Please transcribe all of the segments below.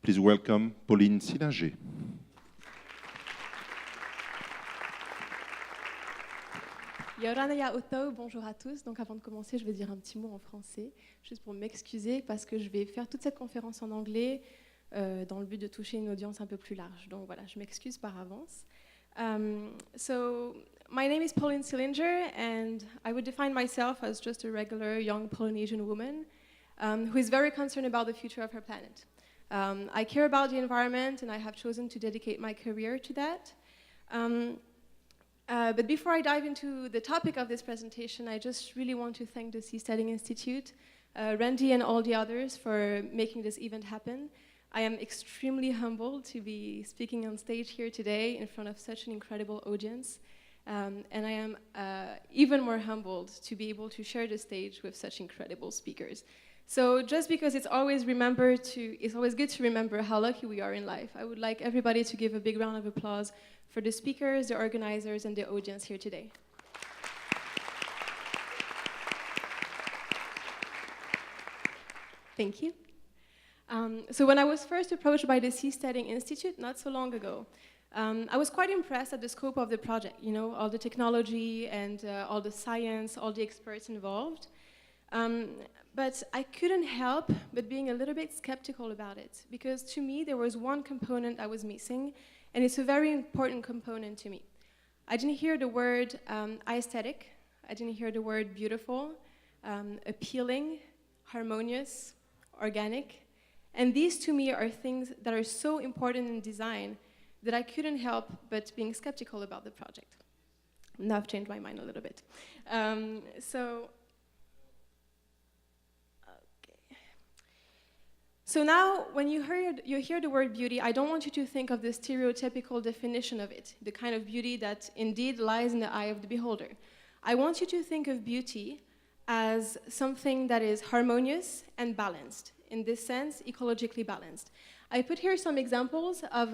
Please welcome Pauline Sillinger. Ora Naho, bonjour à tous. Donc avant de commencer, je vais dire un petit mot en français, juste pour m'excuser, parce que je vais faire toute cette conférence en anglais dans le but de toucher une audience un peu plus large. Donc voilà, je m'excuse par avance. So my name is Pauline Sillinger, and I would define myself as just a regular young Polynesian woman who is very concerned about the future of her planet. I care about the environment, and I have chosen to dedicate my career to that. But before I dive into the topic of this presentation, I just really want to thank the Seasteading Institute, Randy and all the others for making this event happen. I am extremely humbled to be speaking on stage here today in front of such an incredible audience. And I am even more humbled to be able to share the stage with such incredible speakers. So just because it's always good to remember how lucky we are in life, I would like everybody to give a big round of applause for the speakers, the organizers, and the audience here today. Thank you. So when I was first approached by the Seasteading Institute not so long ago, I was quite impressed at the scope of the project, you know, all the technology and all the science, all the experts involved. But I couldn't help but being a little bit skeptical about it, because to me there was one component I was missing, and it's a very important component to me. I didn't hear the word aesthetic, I didn't hear the word beautiful, appealing, harmonious, organic, and these to me are things that are so important in design that I couldn't help but being skeptical about the project. Now I've changed my mind a little bit. So now, when you hear the word beauty, I don't want you to think of the stereotypical definition of it, the kind of beauty that indeed lies in the eye of the beholder. I want you to think of beauty as something that is harmonious and balanced, in this sense, ecologically balanced. I put here some examples of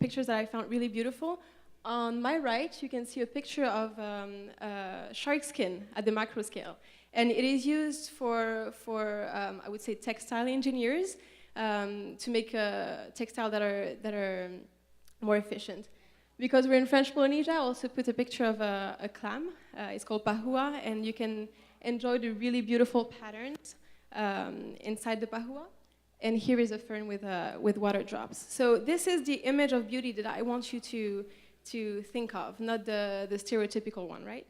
pictures that I found really beautiful. On my right, you can see a picture of shark skin at the macro scale. And it is used for I would say, textile engineers to make textile that are more efficient. Because we're in French Polynesia, I also put a picture of a clam. It's called pahua, and you can enjoy the really beautiful patterns inside the pahua. And here is a fern with water drops. So this is the image of beauty that I want you to think of, not the stereotypical one, right?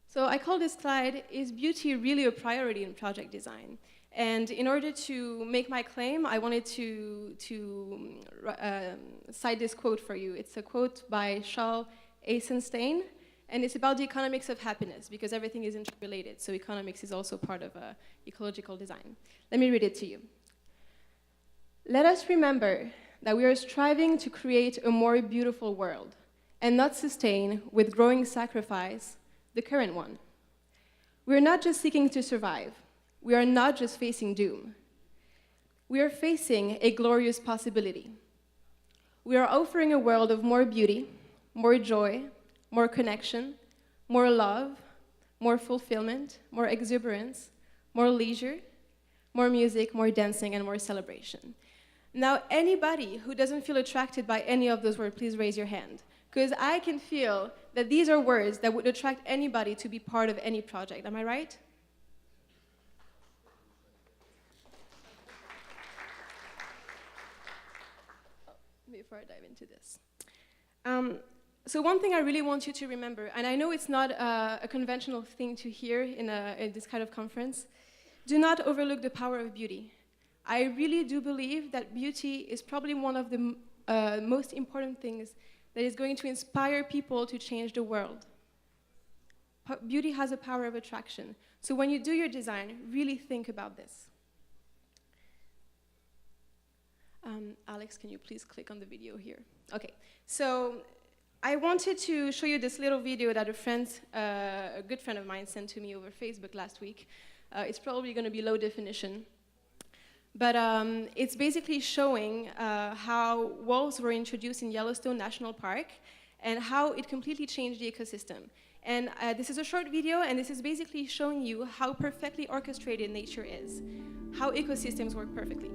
So I call this slide, is beauty really a priority in project design? And in order to make my claim, I wanted to cite this quote for you. It's a quote by Charles Eisenstein, and it's about the economics of happiness, because everything is interrelated. So economics is also part of ecological design. Let me read it to you. Let us remember that we are striving to create a more beautiful world and not sustain, with growing sacrifice, the current one. We are not just seeking to survive. We are not just facing doom. We are facing a glorious possibility. We are offering a world of more beauty, more joy, more connection, more love, more fulfillment, more exuberance, more leisure, more music, more dancing, and more celebration. Now, anybody who doesn't feel attracted by any of those words, please raise your hand. Because I can feel that these are words that would attract anybody to be part of any project. Am I right? Before I dive into this. So one thing I really want you to remember, and I know it's not a conventional thing to hear in this kind of conference, do not overlook the power of beauty. I really do believe that beauty is probably one of the most important things that is going to inspire people to change the world. Beauty has a power of attraction. So when you do your design, really think about this. Alex, can you please click on the video here? Okay, so I wanted to show you this little video that a good friend of mine sent to me over Facebook last week. It's probably going to be low definition. But it's basically showing how wolves were introduced in Yellowstone National Park and how it completely changed the ecosystem. And this is a short video, and this is basically showing you how perfectly orchestrated nature is, how ecosystems work perfectly.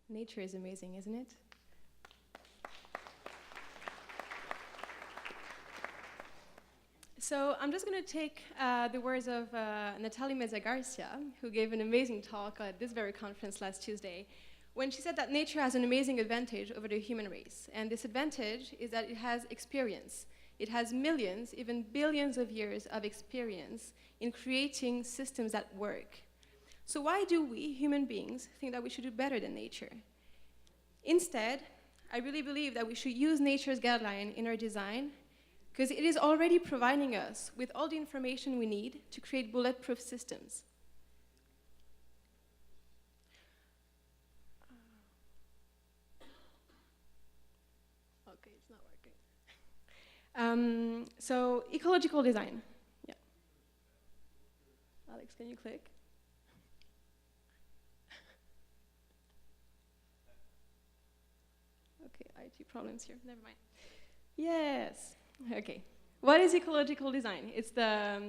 Nature is amazing, isn't it? So I'm just going to take the words of Natalie Meza-Garcia, who gave an amazing talk at this very conference last Tuesday, when she said that nature has an amazing advantage over the human race. And this advantage is that it has experience. It has millions, even billions of years of experience in creating systems that work. So why do we, human beings, think that we should do better than nature? Instead, I really believe that we should use nature's guideline in our design, because it is already providing us with all the information we need to create bulletproof systems. Okay, it's not working. So, ecological design. Yeah. Alex, can you click? Okay, IT problems here, never mind. Yes, okay. What is ecological design? It's the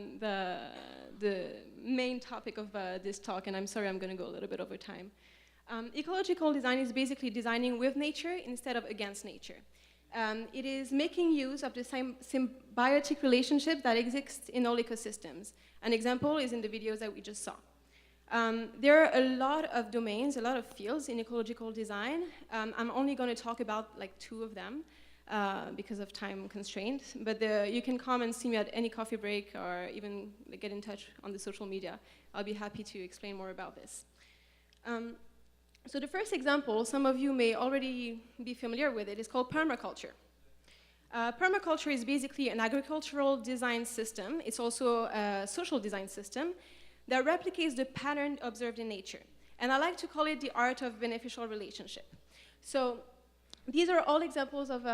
main topic of this talk, and I'm sorry I'm gonna go a little bit over time. Ecological design is basically designing with nature instead of against nature. It is making use of the same symbiotic relationship that exists in all ecosystems. An example is in the videos that we just saw. There are a lot of domains, a lot of fields in ecological design. I'm only going to talk about like 2 of them because of time constraints. But you can come and see me at any coffee break or even get in touch on the social media. I'll be happy to explain more about this. So the first example, some of you may already be familiar with it, is called permaculture. Permaculture is basically an agricultural design system. It's also a social design system that replicates the pattern observed in nature. And I like to call it the art of beneficial relationship. So these are all examples of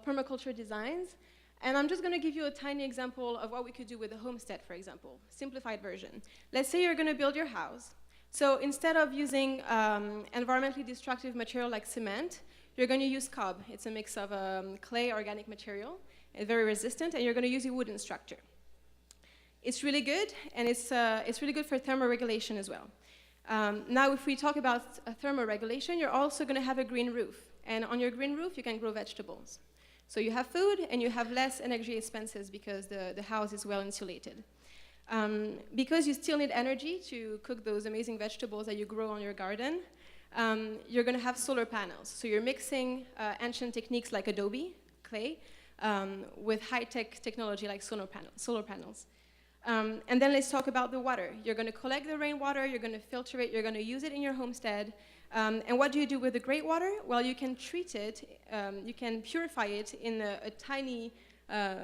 permaculture designs. And I'm just going to give you a tiny example of what we could do with a homestead, for example, simplified version. Let's say you're going to build your house. So instead of using environmentally destructive material like cement, you're going to use cob. It's a mix of clay, organic material, and very resistant, and you're going to use a wooden structure. It's really good, and it's really good for thermoregulation as well. Now, if we talk about thermoregulation, you're also going to have a green roof. And on your green roof, you can grow vegetables. So you have food and you have less energy expenses because the house is well insulated. Because you still need energy to cook those amazing vegetables that you grow on your garden, you're going to have solar panels. So you're mixing ancient techniques like adobe, clay, with high-tech technology like solar panels. And then let's talk about the water. You're going to collect the rainwater, you're going to filter it, you're going to use it in your homestead. And what do you do with the gray water? Well, you can treat it, you can purify it in a tiny, how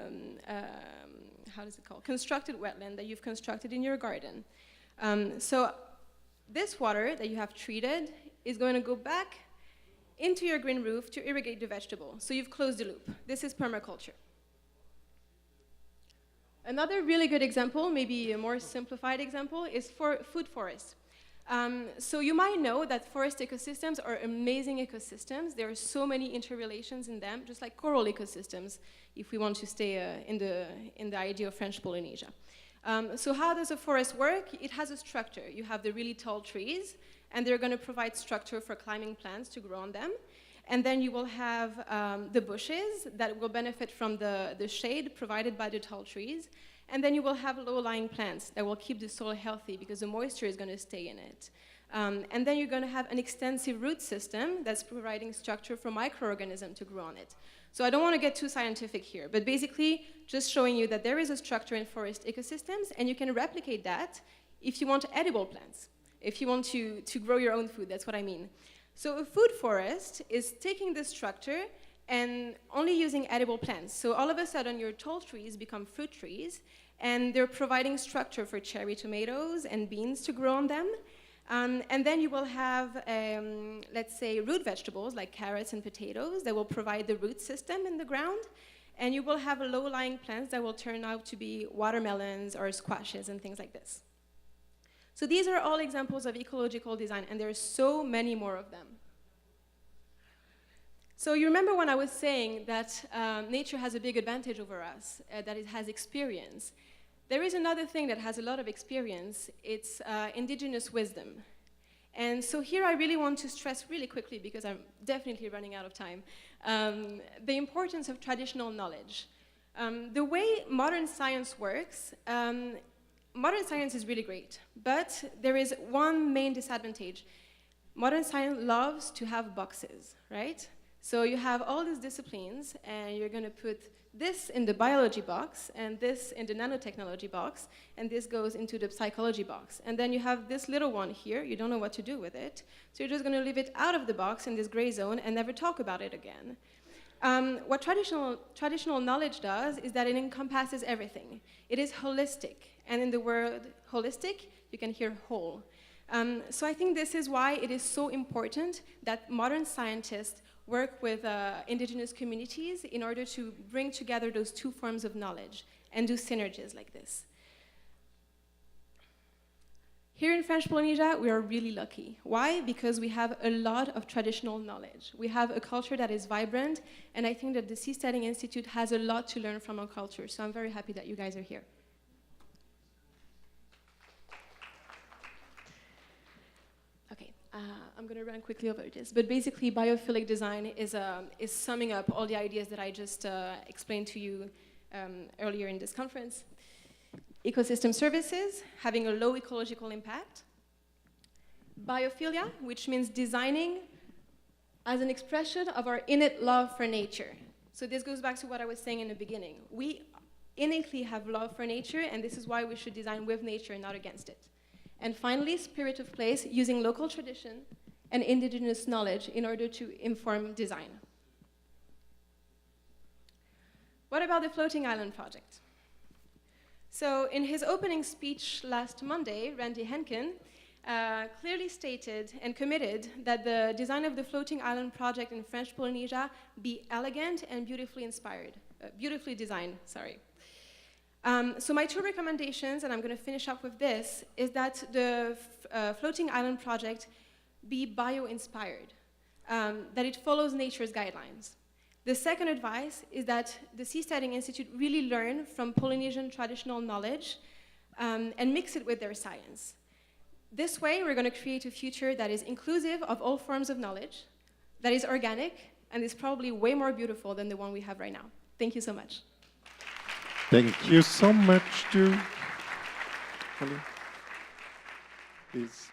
does it called? Constructed wetland that you've constructed in your garden. So this water that you have treated is going to go back into your green roof to irrigate the vegetable. So you've closed the loop. This is permaculture. Another really good example, maybe a more simplified example, is for food forests. So you might know that forest ecosystems are amazing ecosystems. There are so many interrelations in them, just like coral ecosystems, if we want to stay in the idea of French Polynesia. So how does a forest work? It has a structure. You have the really tall trees, and they're going to provide structure for climbing plants to grow on them. And then you will have the bushes that will benefit from the shade provided by the tall trees. And then you will have low-lying plants that will keep the soil healthy because the moisture is going to stay in it. And then you're going to have an extensive root system that's providing structure for microorganisms to grow on it. So I don't want to get too scientific here, but basically just showing you that there is a structure in forest ecosystems, and you can replicate that if you want edible plants, if you want to grow your own food, that's what I mean. So a food forest is taking this structure and only using edible plants. So all of a sudden, your tall trees become fruit trees, and they're providing structure for cherry tomatoes and beans to grow on them. And then you will have, let's say, root vegetables like carrots and potatoes that will provide the root system in the ground. And you will have low-lying plants that will turn out to be watermelons or squashes and things like this. So these are all examples of ecological design, and there are so many more of them. So you remember when I was saying that nature has a big advantage over us, that it has experience. There is another thing that has a lot of experience. It's indigenous wisdom. And so here I really want to stress really quickly, because I'm definitely running out of time, the importance of traditional knowledge. The way modern science works, modern science is really great, but there is one main disadvantage. Modern science loves to have boxes, right? So you have all these disciplines, and you're going to put this in the biology box, and this in the nanotechnology box, and this goes into the psychology box. And then you have this little one here. You don't know what to do with it. So you're just going to leave it out of the box in this gray zone and never talk about it again. What traditional knowledge does is that it encompasses everything. It is holistic. And in the word holistic, you can hear whole. So I think this is why it is so important that modern scientists work with indigenous communities in order to bring together those two forms of knowledge and do synergies like this. Here in French Polynesia, we are really lucky. Why? Because we have a lot of traditional knowledge. We have a culture that is vibrant, and I think that the Seasteading Institute has a lot to learn from our culture, so I'm very happy that you guys are here. I'm going to run quickly over this, but basically biophilic design is summing up all the ideas that I just explained to you earlier in this conference. Ecosystem services, having a low ecological impact. Biophilia, which means designing as an expression of our innate love for nature. So this goes back to what I was saying in the beginning. We innately have love for nature, and this is why we should design with nature and not against it. And finally, spirit of place, using local tradition and indigenous knowledge in order to inform design. What about the Floating Island project? So in his opening speech last Monday, Randy Henkin clearly stated and committed that the design of the Floating Island project in French Polynesia be elegant and beautifully designed, sorry. So my two recommendations, and I'm going to finish up with this, is that the Floating Island project be bio-inspired, that it follows nature's guidelines. The second advice is that the Seasteading Institute really learn from Polynesian traditional knowledge and mix it with their science. This way, we're going to create a future that is inclusive of all forms of knowledge, that is organic, and is probably way more beautiful than the one we have right now. Thank you so much. Thank you so much, too. Please.